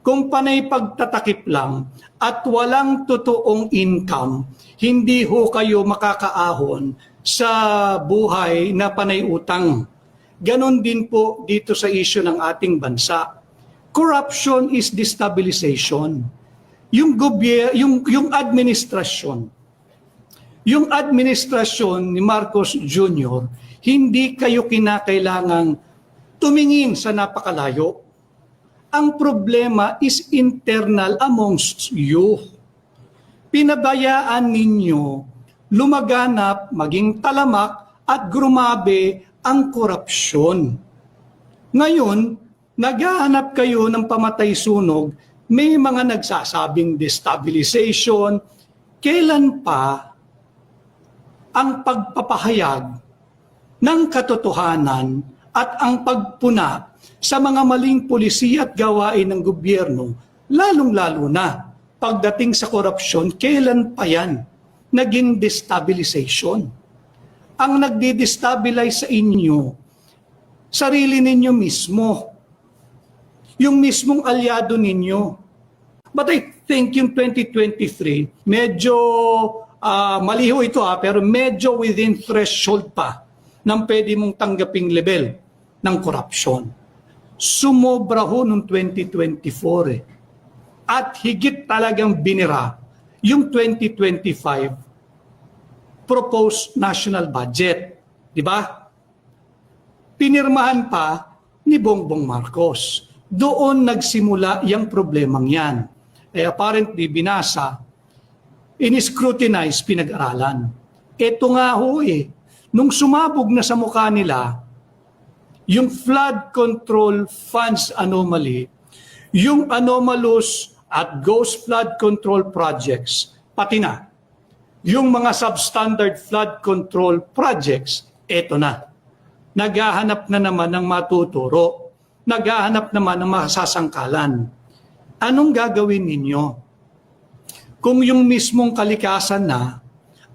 Kung panay pagtatakip lang at walang totoong income, hindi ho kayo makakaahon sa buhay na panay utang. Ganon din po dito sa issue ng ating bansa. Corruption is destabilization. Yung administrasyon ni Marcos Jr., hindi kayo kinakailangang tumingin sa napakalayo. Ang problema is internal amongst you. Pinabayaan ninyo lumaganap, maging talamak at grumabe ang korupsyon. Ngayon, naghahanap kayo ng pamatay-sunog, may mga nagsasabing destabilization. Kailan pa ang pagpapahayag ng katotohanan at ang pagpuna sa mga maling polisiya at gawain ng gobyerno, lalong-lalo na pagdating sa korupsyon, kailan pa yan naging destabilization? Ang nagdi-destabilize sa inyo, sarili ninyo mismo, yung mismong alyado ninyo. But I think yung 2023, medyo maliho ito pero medyo within threshold pa ng pwede mong tanggaping level ng korupsyon. Sumobra ho noong 2024 at higit talagang binira yung 2025 proposed national budget. Di ba? Pinirmahan pa ni Bongbong Marcos. Doon nagsimula yung problemang yan. Apparently, binasa, in-scrutinize, pinag-aralan. Ito nga ho nung sumabog na sa mukha nila, yung flood control funds anomaly, yung anomalous at ghost flood control projects, pati na, yung mga substandard flood control projects, eto na. Naghahanap na naman ng matuturo. Naghahanap naman ng masasangkalan. Anong gagawin ninyo? Kung yung mismong kalikasan na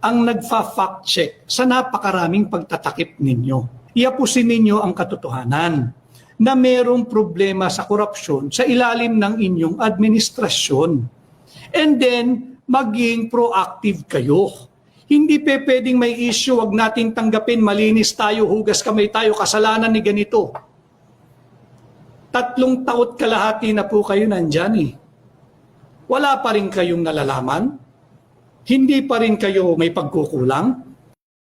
ang nagfa-fact check sa napakaraming pagtatakip ninyo, iapusin ninyo ang katotohanan na mayroong problema sa korupsyon sa ilalim ng inyong administrasyon. And then, maging proactive kayo. Hindi pwedeng may issue, wag natin tanggapin, malinis tayo, hugas kamay tayo, kasalanan ni ganito. 3 taon kalahati na po kayo nandyan Wala pa rin kayong nalalaman? Hindi pa rin kayo may pagkukulang?